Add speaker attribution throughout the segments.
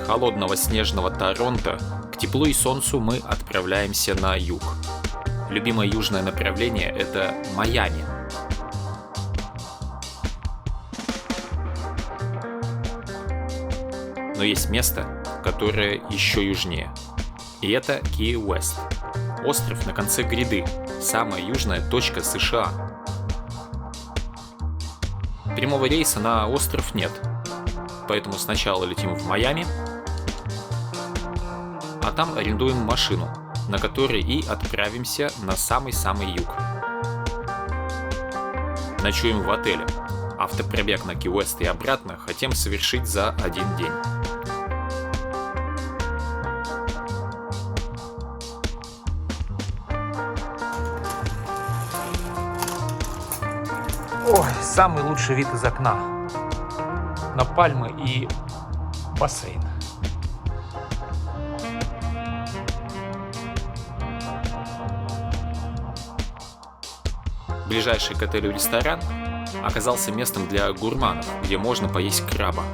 Speaker 1: холодного снежного Торонто к теплу и солнцу мы отправляемся на юг. Любимое южное направление — это Майами. Но есть место, которое еще южнее. И это Ки-Уэст. Остров на конце гряды, самая южная точка США. Прямого рейса на остров нет, поэтому сначала летим в Майами, а там арендуем машину, на которой и отправимся на самый-самый юг. Ночуем в отеле. Автопробег на Ки-Уэст и обратно хотим совершить за один день. Ой, самый лучший вид из окна на пальмы и бассейн. Ближайший к отелю ресторан оказался местом для гурманов, где можно поесть краба.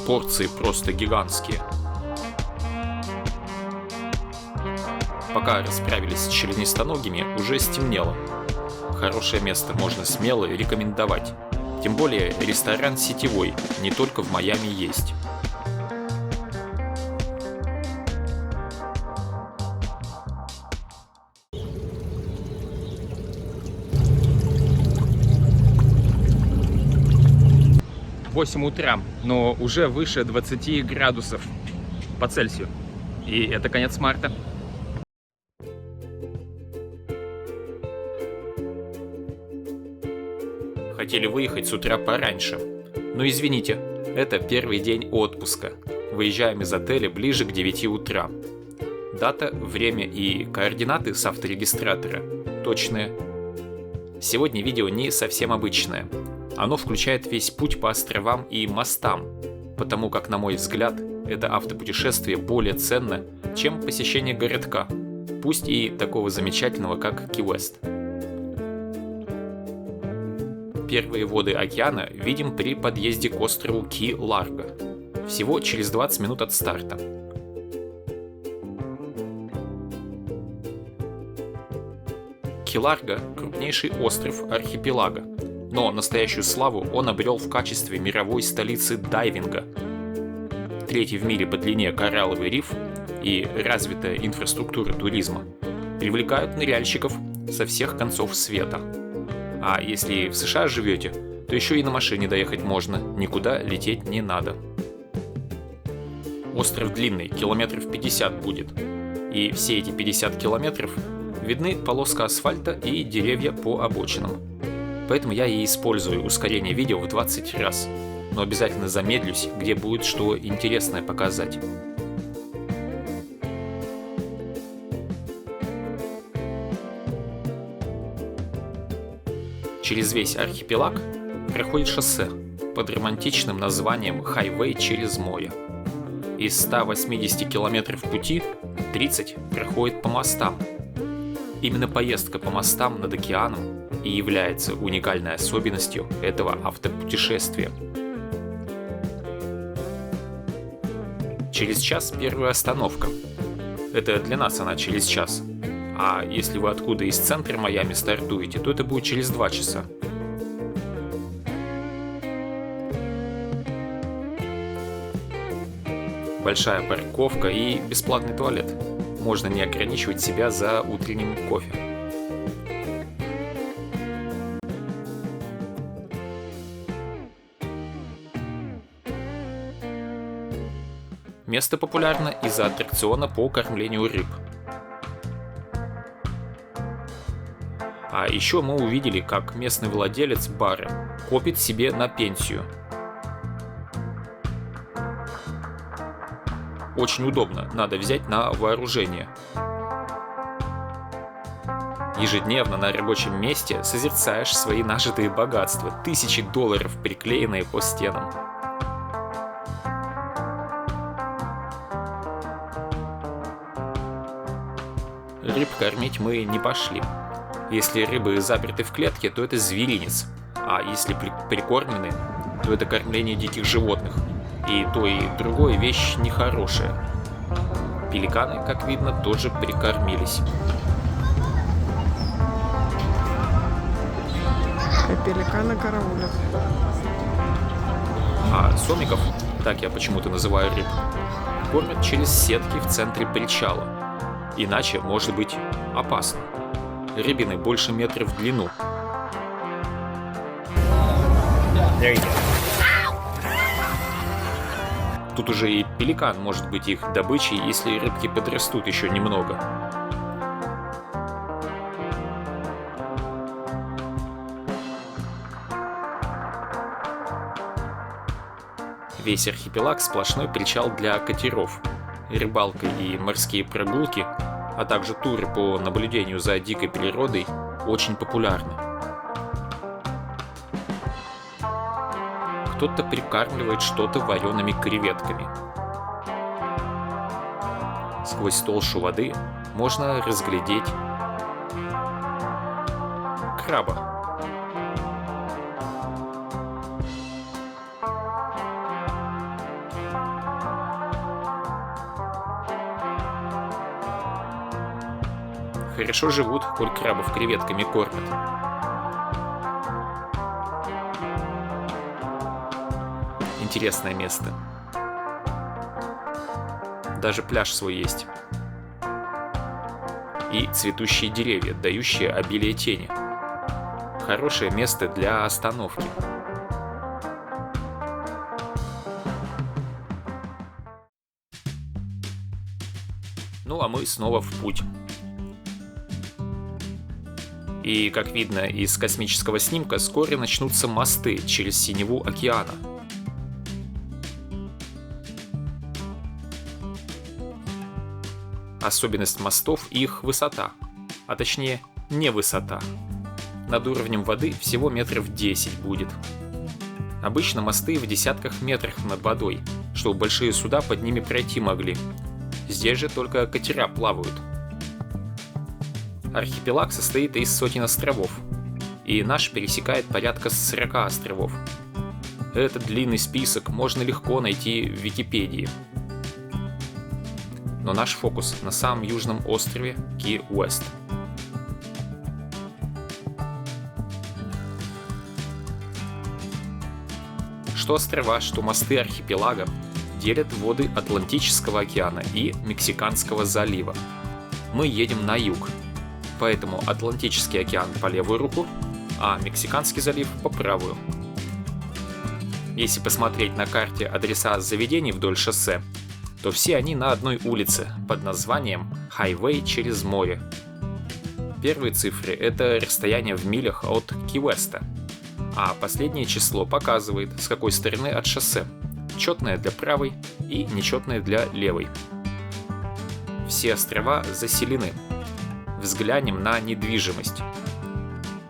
Speaker 1: Порции просто гигантские. Пока расправились с членистоногими, уже стемнело. Хорошее место, можно смело рекомендовать. Тем более ресторан сетевой, не только в Майами есть. — 8 утра, но уже выше 20 градусов по Цельсию. И это конец марта. Хотели выехать с утра пораньше. Но извините, это первый день отпуска. Выезжаем из отеля ближе к 9 утра. Дата, время и координаты с авторегистратора точные. Сегодня видео не совсем обычное. Оно включает весь путь по островам и мостам, потому как, на мой взгляд, это автопутешествие более ценно, чем посещение городка, пусть и такого замечательного, как Ки-Уэст. Первые воды океана видим при подъезде к острову Ки-Ларго, всего через 20 минут от старта. Ки-Ларго – крупнейший остров архипелага, но настоящую славу он обрел в качестве мировой столицы дайвинга. Третий в мире по длине коралловый риф и развитая инфраструктура туризма привлекают ныряльщиков со всех концов света. А если в США живете, то еще и на машине доехать можно, никуда лететь не надо. Остров длинный, километров 50 будет, и все эти 50 километров видны полоска асфальта и деревья по обочинам. Поэтому я и использую ускорение видео в 20 раз, но обязательно замедлюсь, где будет что интересное показать. Через весь архипелаг проходит шоссе под романтичным названием «Хайвей через море». Из 180 километров пути 30 проходит по мостам. Именно поездка по мостам над океаном и является уникальной особенностью этого автопутешествия. Через час первая остановка. Это для нас она через час. А если вы откуда из центра Майами стартуете, то это будет через 2 часа. Большая парковка и бесплатный туалет. Можно не ограничивать себя за утренним кофе. Место популярно из-за аттракциона по кормлению рыб. А еще мы увидели, как местный владелец бара копит себе на пенсию. Очень удобно, надо взять на вооружение. Ежедневно на рабочем месте созерцаешь свои нажитые богатства, тысячи долларов, приклеенные по стенам. Рыб кормить мы не пошли. Если рыбы заперты в клетке, то это зверинец, а если прикормлены, то это кормление диких животных. И то, и другое вещь нехорошая. Пеликаны, как видно, тоже прикормились.
Speaker 2: И пеликаны караулят.
Speaker 1: А сомиков, так я почему-то называю рыб, кормят через сетки в центре причала. Иначе может быть опасно. Рыбины больше метра в длину. Тут уже и пеликан может быть их добычей, если рыбки подрастут еще немного. Весь архипелаг сплошной причал для катеров. Рыбалка и морские прогулки, а также туры по наблюдению за дикой природой очень популярны. Кто-то прикармливает что-то вареными креветками. Сквозь толщу воды можно разглядеть краба. Хорошо живут, коль крабов креветками кормят. Интересное место. Даже пляж свой есть. И цветущие деревья, дающие обилие тени. Хорошее место для остановки. Ну а мы снова в путь. И, как видно из космического снимка, скоро начнутся мосты через синеву океана. Особенность мостов – их высота, а точнее не высота. Над уровнем воды всего метров 10 будет. Обычно мосты в десятках метрах над водой, чтобы большие суда под ними пройти могли. Здесь же только катера плавают. Архипелаг состоит из сотен островов, и наш пересекает порядка 40 островов. Этот длинный список можно легко найти в Википедии. Но наш фокус на самом южном острове Ки-Уэст. Что острова, что мосты архипелага делят воды Атлантического океана и Мексиканского залива. Мы едем на юг, поэтому Атлантический океан по левую руку, а Мексиканский залив по правую. Если посмотреть на карте адреса заведений вдоль шоссе, то все они на одной улице под названием Хайвей через море. Первые цифры – это расстояние в милях от Ки-Уэста, а последнее число показывает, с какой стороны от шоссе, четное для правой и нечетное для левой. Все острова заселены. Взглянем на недвижимость.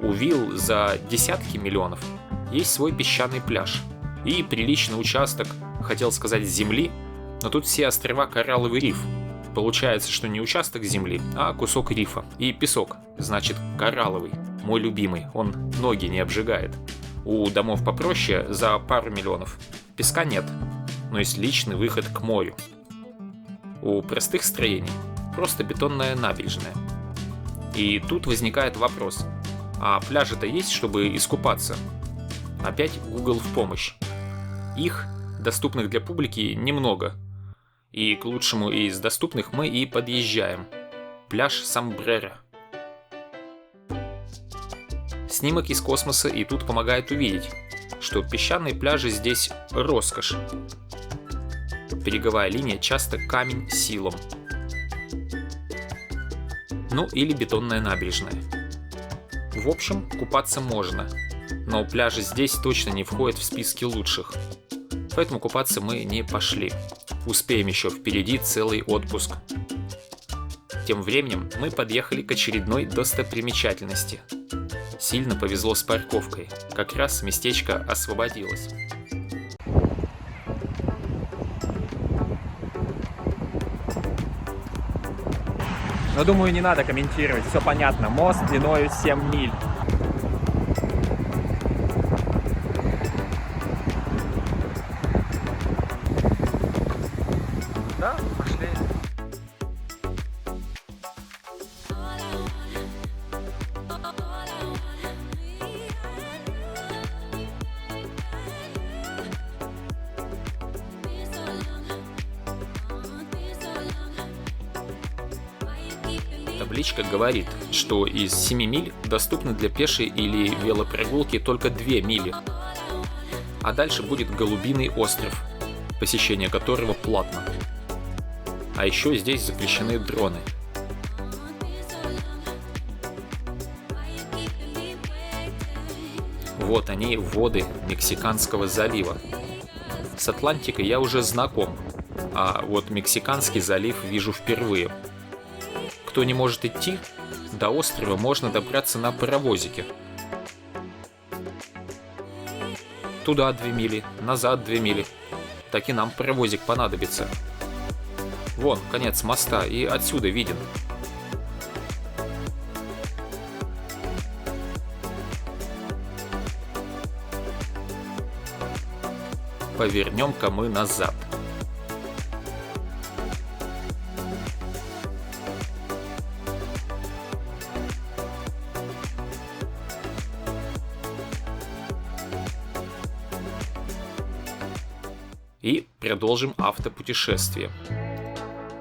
Speaker 1: У вилл за десятки миллионов есть свой песчаный пляж и приличный участок, хотел сказать земли, но тут все острова коралловый риф. Получается, что не участок земли, а кусок рифа. И песок, значит коралловый, мой любимый, он ноги не обжигает. У домов попроще за пару миллионов песка нет, но есть личный выход к морю. У простых строений просто бетонная набережная. И тут возникает вопрос, а пляжи-то есть, чтобы искупаться? Опять Google в помощь. Их, доступных для публики, немного. И к лучшему из доступных мы и подъезжаем. Пляж Самбрера. Снимок из космоса и тут помогает увидеть, что песчаные пляжи здесь роскошь. Береговая линия часто камень силом. Ну или бетонная набережная. В общем, купаться можно, но пляжи здесь точно не входят в списки лучших. Поэтому купаться мы не пошли. Успеем еще, впереди целый отпуск. Тем временем мы подъехали к очередной достопримечательности. Сильно повезло с парковкой, как раз местечко освободилось.
Speaker 3: Но думаю, не надо комментировать, все понятно. Мост длиною 7 миль.
Speaker 1: табличка говорит, что из 7 миль доступны для пешей или велопрогулки только 2 мили. А дальше будет Голубиный остров, посещение которого платно. А еще здесь запрещены дроны. Вот они, воды Мексиканского залива. С Атлантикой я уже знаком, а вот Мексиканский залив вижу впервые. Кто не может идти, до острова можно добраться на паровозике. Туда 2 мили, назад 2 мили. Так и нам паровозик понадобится. Вон, конец моста, и отсюда виден. Повернем-ка мы назад. И продолжим автопутешествие.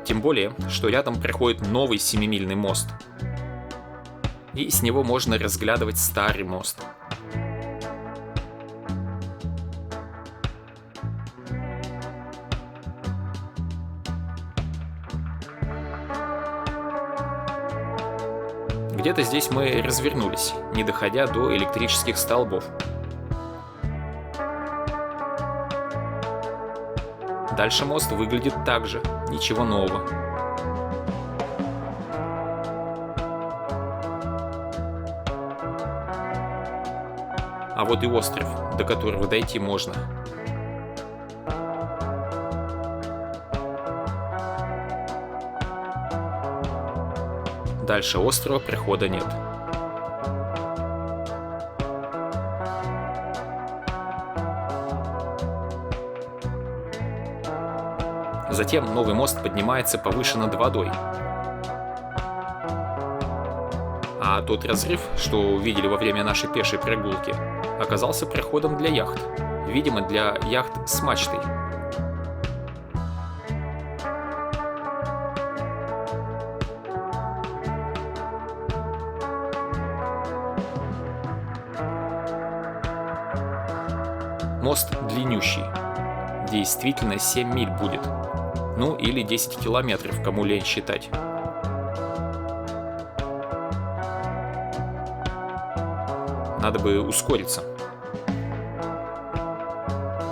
Speaker 1: Тем более, что рядом проходит новый 7-мильный мост. И с него можно разглядывать старый мост. Где-то здесь мы развернулись, не доходя до электрических столбов. Дальше мост выглядит так же, ничего нового. А вот и остров, до которого дойти можно. Дальше острова прохода нет. Затем новый мост поднимается повыше над водой. А тот разрыв, что увидели во время нашей пешей прогулки, оказался проходом для яхт. Видимо, для яхт с мачтой. Мост длиннющий. Действительно 7 миль будет. Ну или 10 километров, кому лень считать. Надо бы ускориться.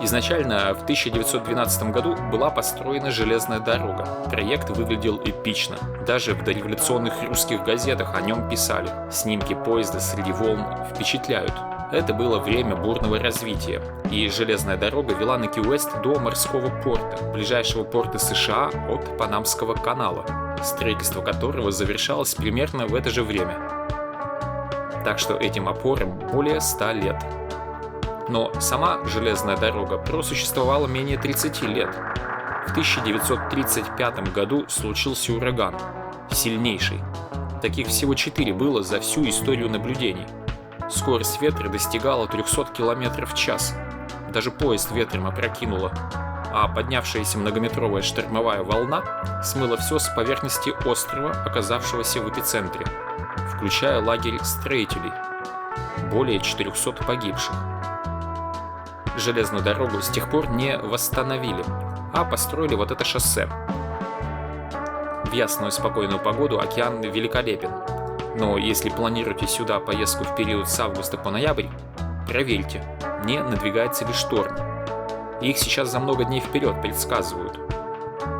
Speaker 1: Изначально в 1912 году была построена железная дорога. Проект выглядел эпично. Даже в дореволюционных русских газетах о нем писали. Снимки поезда среди волн впечатляют. Это было время бурного развития, и железная дорога вела на Ки-Уэст до морского порта, ближайшего порта США от Панамского канала, строительство которого завершалось примерно в это же время. Так что этим опорам более 100 лет. Но сама железная дорога просуществовала менее 30 лет. В 1935 году случился ураган, сильнейший. Таких всего 4 было за всю историю наблюдений. Скорость ветра достигала 300 км в час. Даже поезд ветром опрокинуло, а поднявшаяся многометровая штормовая волна смыла все с поверхности острова, оказавшегося в эпицентре, включая лагерь строителей. Более 400 погибших. Железную дорогу с тех пор не восстановили, а построили вот это шоссе. В ясную спокойную погоду океан великолепен. Но если планируете сюда поездку в период с августа по ноябрь, проверьте, не надвигается ли шторм. Их сейчас за много дней вперед предсказывают.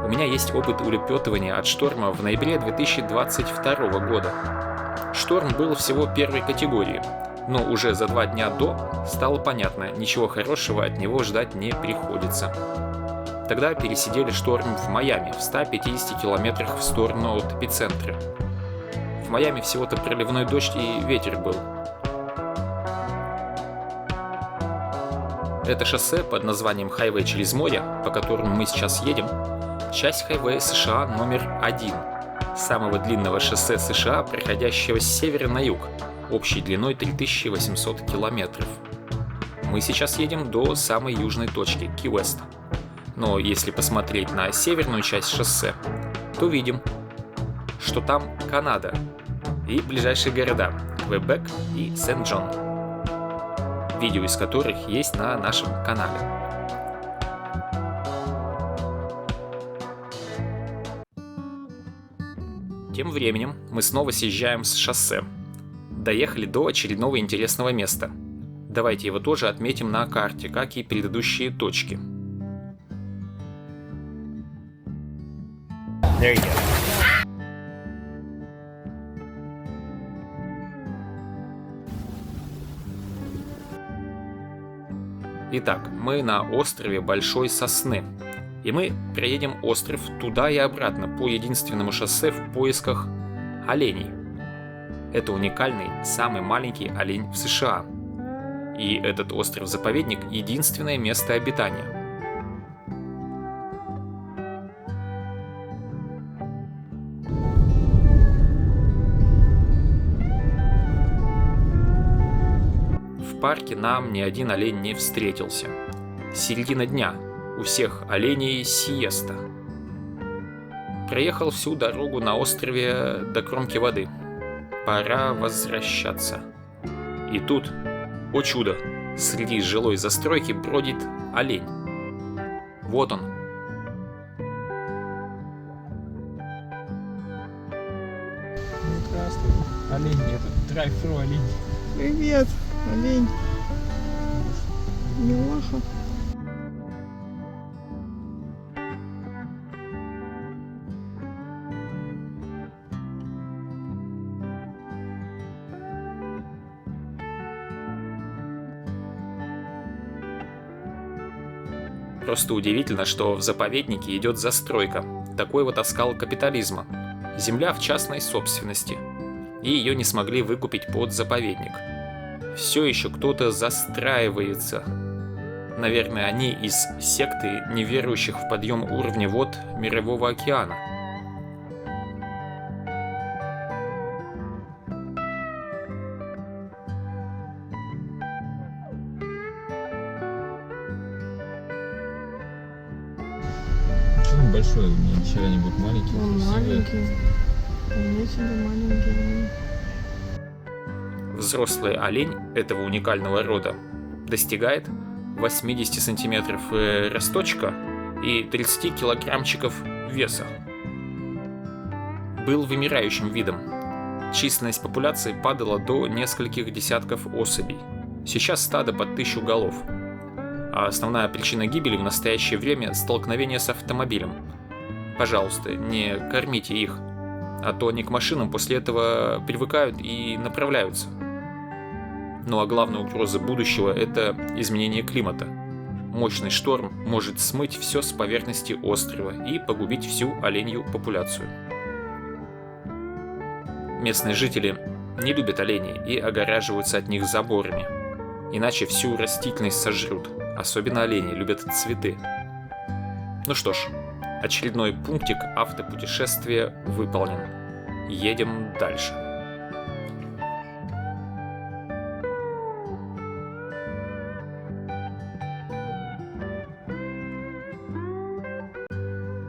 Speaker 1: У меня есть опыт улепетывания от шторма в ноябре 2022 года. Шторм был всего первой категории, но уже за 2 дня до стало понятно, ничего хорошего от него ждать не приходится. Тогда пересидели шторм в Майами, в 150 километрах в сторону от эпицентра. В Майами всего-то проливной дождь и ветер был. Это шоссе под названием Хайвей через море, по которому мы сейчас едем, часть хайвея США номер 1, самого длинного шоссе США, проходящего с севера на юг, общей длиной 3800 километров. Мы сейчас едем до самой южной точки, Ки-Уэст. Но если посмотреть на северную часть шоссе, то видим, что там Канада и ближайшие города Квебек и Сен-Джон, видео из которых есть на нашем канале. Тем временем мы снова съезжаем с шоссе. Доехали до очередного интересного места. Давайте его тоже отметим на карте, как и предыдущие точки. Итак, мы на острове Большой Сосны. И мы проедем остров туда и обратно по единственному шоссе в поисках оленей. Это уникальный, самый маленький олень в США. И этот остров-заповедник – единственное место обитания. В парке нам ни один олень не встретился. Середина дня. У всех оленей сиеста. Проехал всю дорогу на острове до кромки воды. Пора возвращаться. И тут, о чудо, среди жилой застройки бродит олень. Вот он.
Speaker 3: Здравствуй. Олень, это драйв-тру олень.
Speaker 2: Привет, олень. Милаха.
Speaker 1: Просто удивительно, что в заповеднике идет застройка. Такой вот оскал капитализма. Земля в частной собственности. И ее не смогли выкупить под заповедник. Все еще кто-то застраивается. Наверное, они из секты неверующих в подъем уровня вод Мирового океана.
Speaker 3: Он большой, мне вчера не будет маленький.
Speaker 2: Он маленький. Вполне себе маленький.
Speaker 1: Взрослый олень этого уникального рода достигает 80 сантиметров росточка и 30 килограммчиков веса. Был вымирающим видом. Численность популяции падала до нескольких десятков особей. Сейчас стадо под 1000 голов. А основная причина гибели в настоящее время – столкновение с автомобилем. Пожалуйста, не кормите их, а то они к машинам после этого привыкают и направляются. Ну а главная угроза будущего – это изменение климата. Мощный шторм может смыть все с поверхности острова и погубить всю оленью популяцию. Местные жители не любят оленей и огораживаются от них заборами, иначе всю растительность сожрут. Особенно олени любят цветы. Ну что ж, очередной пунктик автопутешествия выполнен. Едем дальше.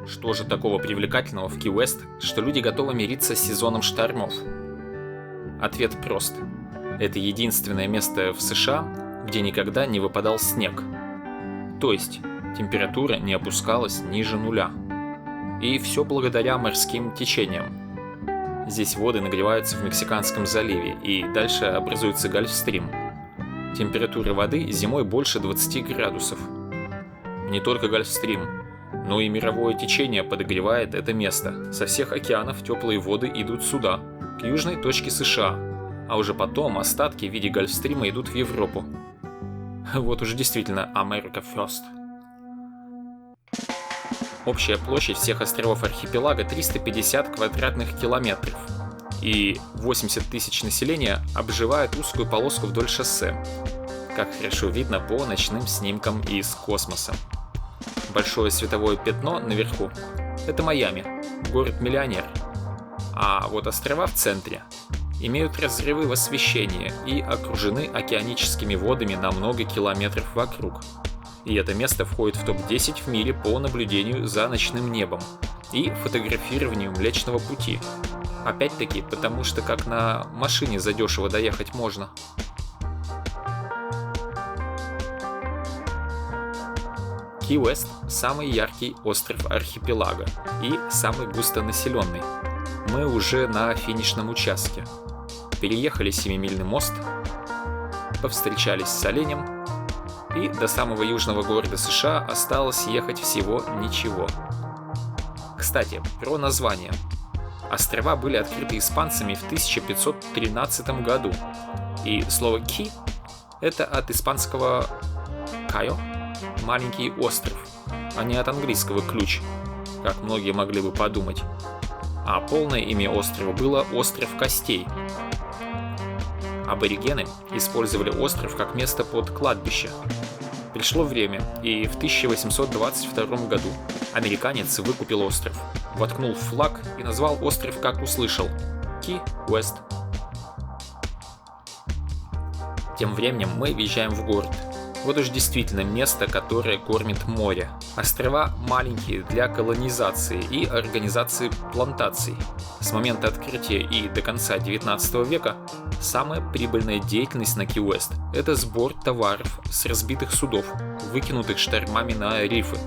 Speaker 1: Что же такого привлекательного в Ки-Уэст, что люди готовы мириться с сезоном штормов? Ответ прост. Это единственное место в США, где никогда не выпадал снег. То есть температура не опускалась ниже нуля. И все благодаря морским течениям. Здесь воды нагреваются в Мексиканском заливе, и дальше образуется Гольфстрим. Температура воды зимой больше 20 градусов. Не только Гольфстрим, но и мировое течение подогревает это место. Со всех океанов теплые воды идут сюда, к южной точке США, а уже потом остатки в виде Гольфстрима идут в Европу. Вот уже действительно America First. Общая площадь всех островов архипелага 350 квадратных километров, и 80 тысяч населения обживает узкую полоску вдоль шоссе, как хорошо видно по ночным снимкам из космоса. Большое световое пятно наверху – это Майами, город-миллионер, а вот острова в центре имеют разрывы в освещении и окружены океаническими водами на много километров вокруг. И это место входит в топ-10 в мире по наблюдению за ночным небом и фотографированию Млечного Пути, Опять-таки, потому что как на машине задешево доехать можно. Ки-Уэст – самый яркий остров архипелага и самый густонаселенный. Мы уже на финишном участке. Переехали 7-мильный мост, повстречались с оленем, и до самого южного города США осталось ехать всего ничего. Кстати, про название. Острова были открыты испанцами в 1513 году, и слово «ки» — это от испанского «кайо» — маленький остров, а не от английского «ключ», как многие могли бы подумать. А полное имя острова было «Остров Костей». Аборигены использовали остров как место под кладбище. Пришло время, и в 1822 году американец выкупил остров, воткнул флаг и назвал остров, как услышал – Ки-Уэст. Тем временем мы въезжаем в город. Вот уж действительно место, которое кормит море. Острова маленькие для колонизации и организации плантаций. С момента открытия и до конца 19 века самая прибыльная деятельность на Ки-Уэст – это сбор товаров с разбитых судов, выкинутых штормами на рифы.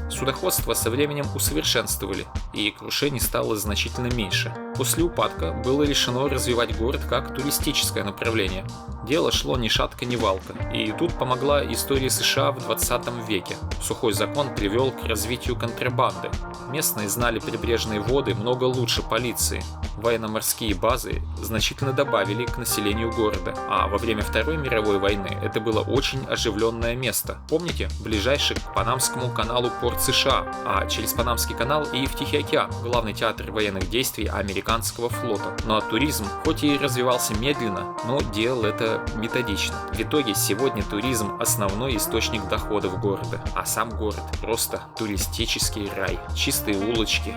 Speaker 1: Судоходство со временем усовершенствовали, и крушений стало значительно меньше. После упадка было решено развивать город как туристическое направление. Дело шло ни шатко, ни валко, и тут помогла история США в 20 веке. Сухой закон привел к развитию контрабанды. Местные знали прибрежные воды много лучше полиции. Военно-морские базы значительно добавили к населению города, а во время Второй мировой войны это было очень оживленное место. Помните, ближайший к Панамскому каналу порт США, а через Панамский канал и в Тихий океан, главный театр военных действий американского флота. Но туризм, хоть и развивался медленно, но делал это методично. В итоге сегодня туризм – основной источник доходов города, а сам город – просто туристический рай. Чистые улочки,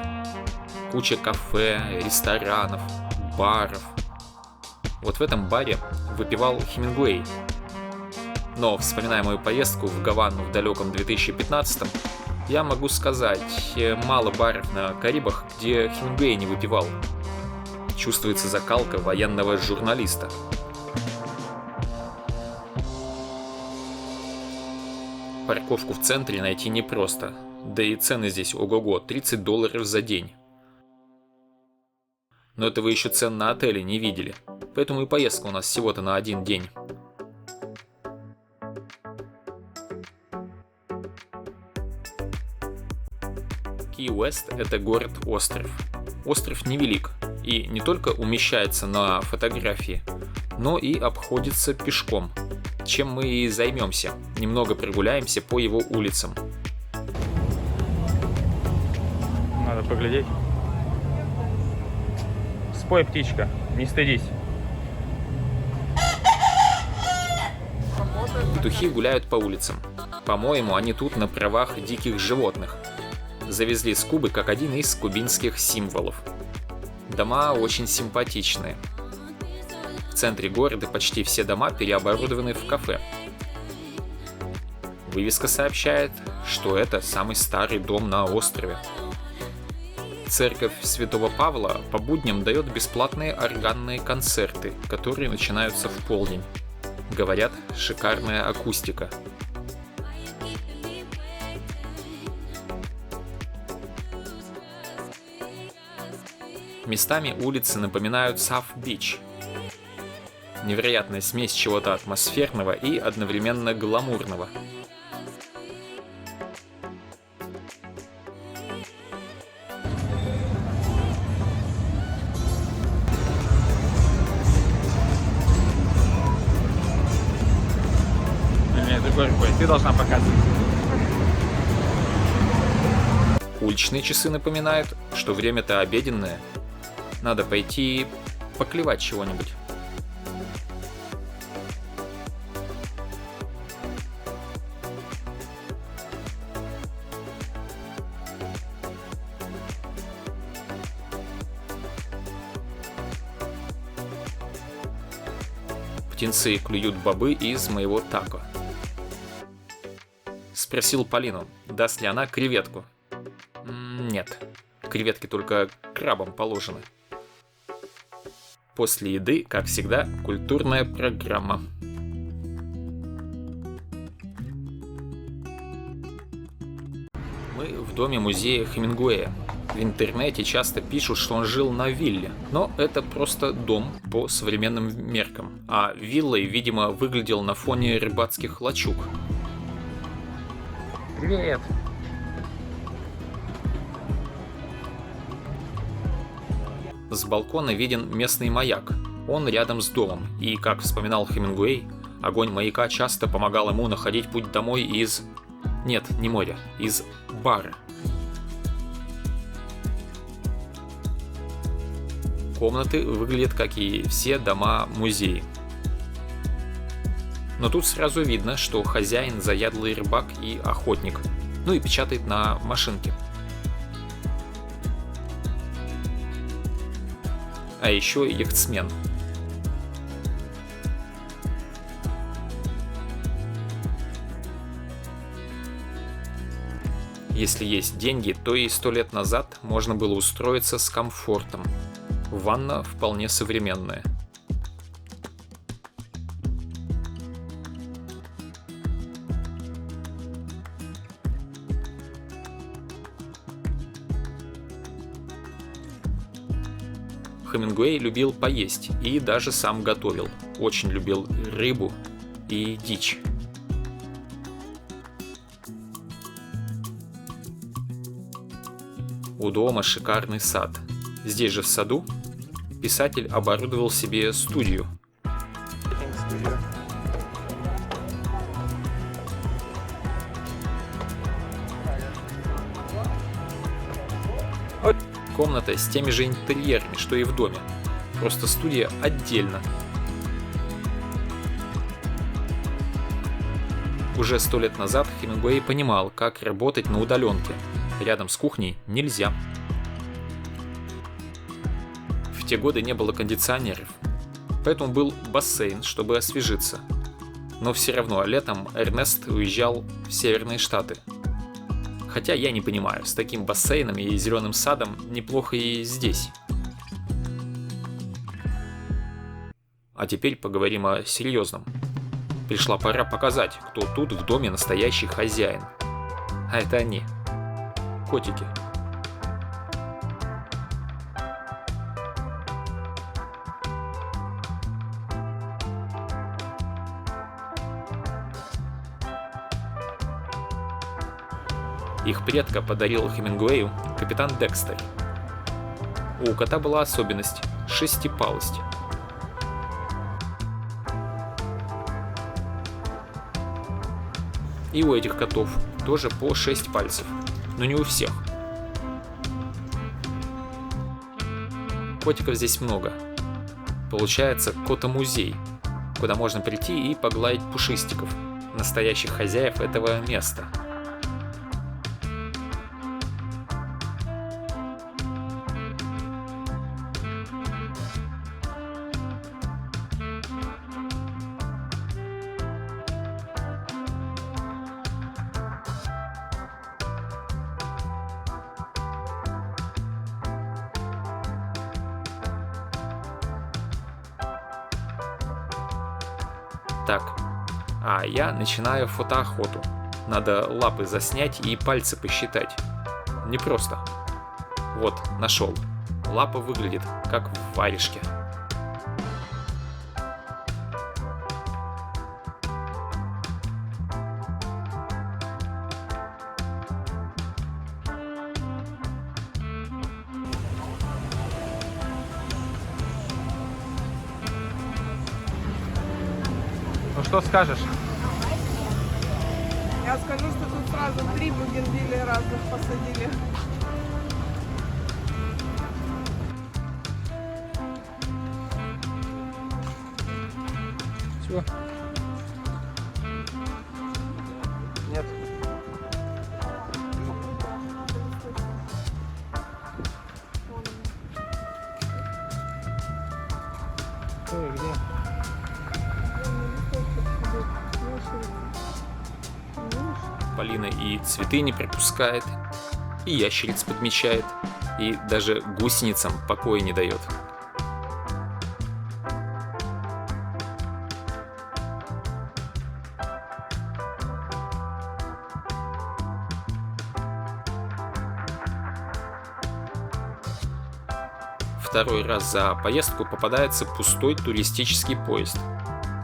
Speaker 1: куча кафе, ресторанов, баров. Вот в этом баре выпивал Хемингуэй. Но, вспоминая мою поездку в Гавану в далеком 2015-м, я могу сказать, мало баров на Карибах, где Хемингуэй не выпивал. Чувствуется закалка военного журналиста. Парковку в центре найти непросто, да и цены здесь ого-го, $30 за день. Но это вы еще цен на отели не видели, поэтому и поездка у нас всего-то на один день. Ки-Уэст – это город-остров. Остров невелик и не только умещается на фотографии, но и обходится пешком, чем мы и займемся. Немного прогуляемся по его улицам.
Speaker 3: Надо поглядеть. Спой, птичка, не стыдись.
Speaker 1: Петухи гуляют по улицам. По-моему, они тут на правах диких животных. Завезли с Кубы как один из кубинских символов. Дома очень симпатичные. В центре города почти все дома переоборудованы в кафе. Вывеска сообщает, что это самый старый дом на острове. Церковь Святого Павла по будням дает бесплатные органные концерты, которые начинаются в полдень. Говорят, шикарная акустика. Местами улицы напоминают Саф-Бич. Невероятная смесь чего-то атмосферного и одновременно гламурного.
Speaker 3: Ты должна показывать.
Speaker 1: Уличные часы напоминают, что время-то обеденное. Надо пойти поклевать чего-нибудь. Птенцы клюют бобы из моего тако. Спросил Полину, даст ли она креветку. Нет, креветки только крабам положены. После еды, как всегда, культурная программа. Мы в доме-музея Хемингуэя. В интернете часто пишут, что он жил на вилле, но это просто дом по современным меркам, а виллой, видимо, выглядел на фоне рыбацких лачуг.
Speaker 3: Привет!
Speaker 1: С балкона виден местный маяк. Он рядом с домом, и, как вспоминал Хемингуэй, огонь маяка часто помогал ему находить путь домой из... Нет, не моря, из бара. Комнаты выглядят, как и все дома-музеи. Но тут сразу видно, что хозяин заядлый рыбак и охотник, ну и печатает на машинке. А еще яхтсмен. Если есть деньги, то и 100 лет назад можно было устроиться с комфортом. Ванна вполне современная. Хемингуэй любил поесть и даже сам готовил. Очень любил рыбу и дичь. У дома шикарный сад. Здесь же в саду писатель оборудовал себе студию. Комната с теми же интерьерами, что и в доме. Просто студия отдельно. Уже 100 лет назад Хемингуэй понимал, как работать на удаленке. Рядом с кухней нельзя. В те годы не было кондиционеров, поэтому был бассейн, чтобы освежиться. Но все равно летом Эрнест уезжал в Северные Штаты. Хотя я не понимаю, с таким бассейном и зеленым садом неплохо и здесь. А теперь поговорим о серьезном. Пришла пора показать, кто тут в доме настоящий хозяин. А это они. Котики. Их предка подарил Хемингуэю капитан Декстер. У кота была особенность – шестипалость. И у этих котов тоже по 6 пальцев, но не у всех. Котиков здесь много. Получается кота-музей, куда можно прийти и погладить пушистиков, настоящих хозяев этого места. Так, а я начинаю фотоохоту. Надо лапы заснять и пальцы посчитать. Непросто. Вот, нашел. Лапа выглядит как в варежке.
Speaker 3: Ну что скажешь?
Speaker 2: Я скажу, что тут сразу 3 бугенвилля разных посадили.
Speaker 3: Все. Нет. Ой, где?
Speaker 1: Полина и цветы не пропускает, и ящериц подмечает, и даже гусеницам покоя не дает. второй раз за поездку попадается пустой туристический поезд.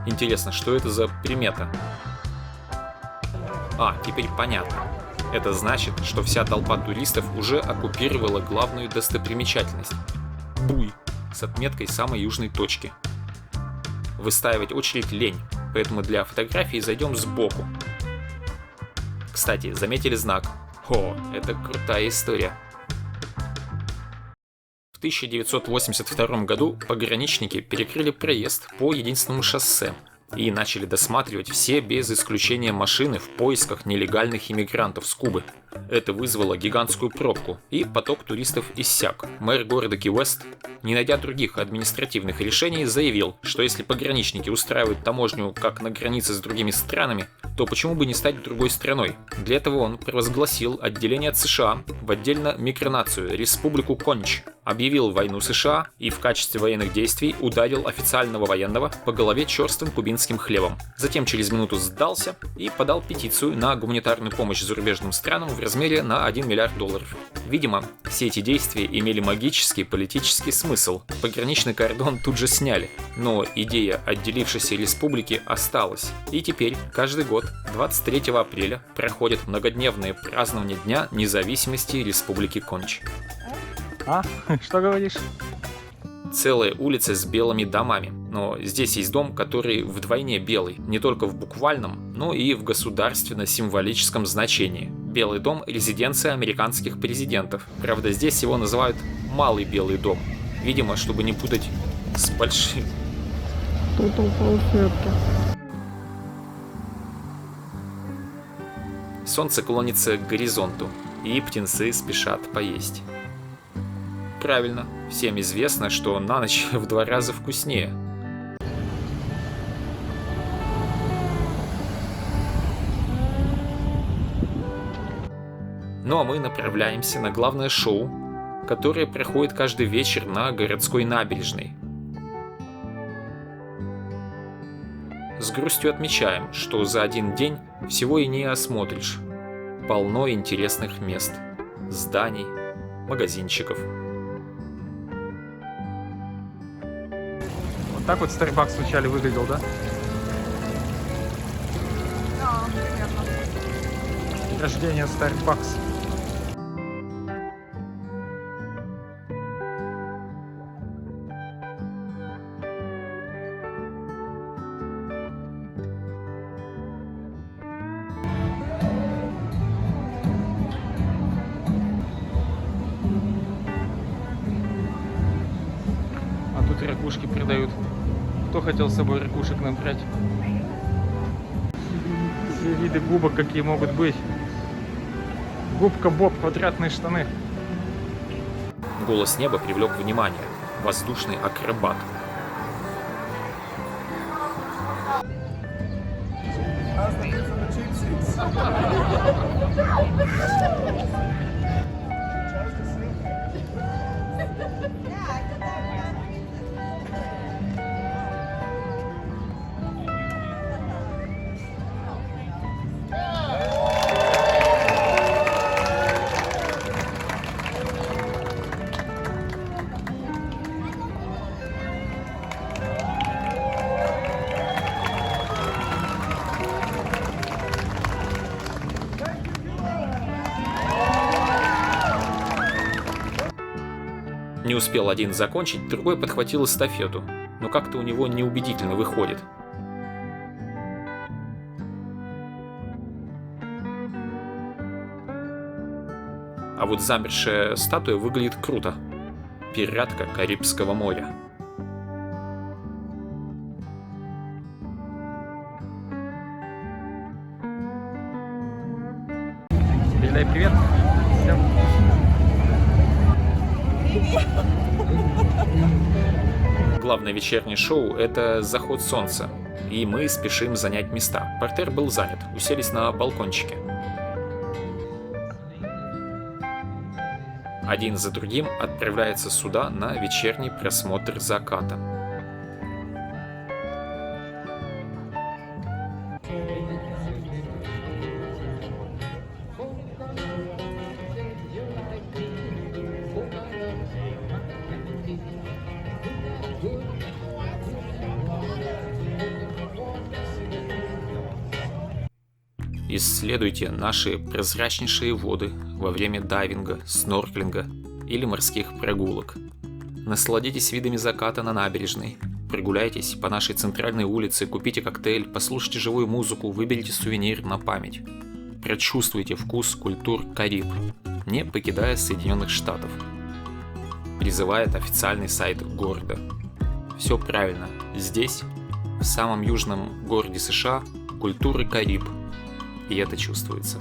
Speaker 1: Интересно, что это за примета? Теперь понятно. Это значит, что вся толпа туристов уже оккупировала главную достопримечательность – Буй с отметкой самой южной точки. Выстаивать очередь лень, поэтому для фотографии зайдем сбоку. Кстати, заметили знак? Это крутая история. В 1982 году пограничники перекрыли проезд по единственному шоссе и начали досматривать все без исключения машины в поисках нелегальных иммигрантов с Кубы. Это вызвало гигантскую пробку, и поток туристов иссяк. Мэр города Ки-Уэст, не найдя других административных решений, заявил, что если пограничники устраивают таможню как на границе с другими странами, то почему бы не стать другой страной? Для этого он провозгласил отделение от США в отдельно микронацию Республику Конч, объявил войну США и в качестве военных действий ударил официального военного по голове черствым кубинским хлебом. Затем через минуту сдался и подал петицию на гуманитарную помощь зарубежным странам в размере на $1 миллиард. Видимо, все эти действия имели магический политический смысл. Пограничный кордон тут же сняли, но идея отделившейся республики осталась. И теперь каждый год 23 апреля проходит многодневное празднование Дня независимости Республики Конч.
Speaker 3: Что говоришь?
Speaker 1: Целая улица с белыми домами, но здесь есть дом, который вдвойне белый, не только в буквальном, но и в государственно-символическом значении. Белый дом – резиденция американских президентов, правда здесь его называют Малый Белый дом, видимо, чтобы не путать с большим.
Speaker 2: Кто-то упал в ветке.
Speaker 1: Солнце клонится к горизонту, и птенцы спешат поесть. Правильно, всем известно, что на ночь в 2 раза вкуснее. Ну а мы направляемся на главное шоу, которое проходит каждый вечер на городской набережной. С грустью отмечаем, что за один день всего и не осмотришь. Полно интересных мест, зданий, магазинчиков.
Speaker 3: Вот так вот Starbucks вначале выглядел, да?
Speaker 2: Да, примерно.
Speaker 3: День рождения Starbucks. Ракушки продают. Кто хотел с собой ракушек набрать? Все виды губок какие могут быть. Губка Боб, квадратные штаны.
Speaker 1: Голос неба привлек внимание. Воздушный акробат. Не успел один закончить, другой подхватил эстафету, но как-то у него неубедительно выходит. А вот замершая статуя выглядит круто. Пиратка Карибского моря.
Speaker 3: Передай привет всем.
Speaker 1: Главное вечернее шоу – это заход солнца, и мы спешим занять места. Портер был занят, уселись на балкончике. Один за другим отправляются сюда на вечерний просмотр заката. Исследуйте наши прозрачнейшие воды во время дайвинга, снорклинга или морских прогулок. Насладитесь видами заката на набережной. Прогуляйтесь по нашей центральной улице, купите коктейль, послушайте живую музыку, выберите сувенир на память. Прочувствуйте вкус культур Кариб, не покидая Соединенных Штатов. Призывает официальный сайт города. Все правильно. Здесь, в самом южном городе США, культуры Кариб. И это чувствуется.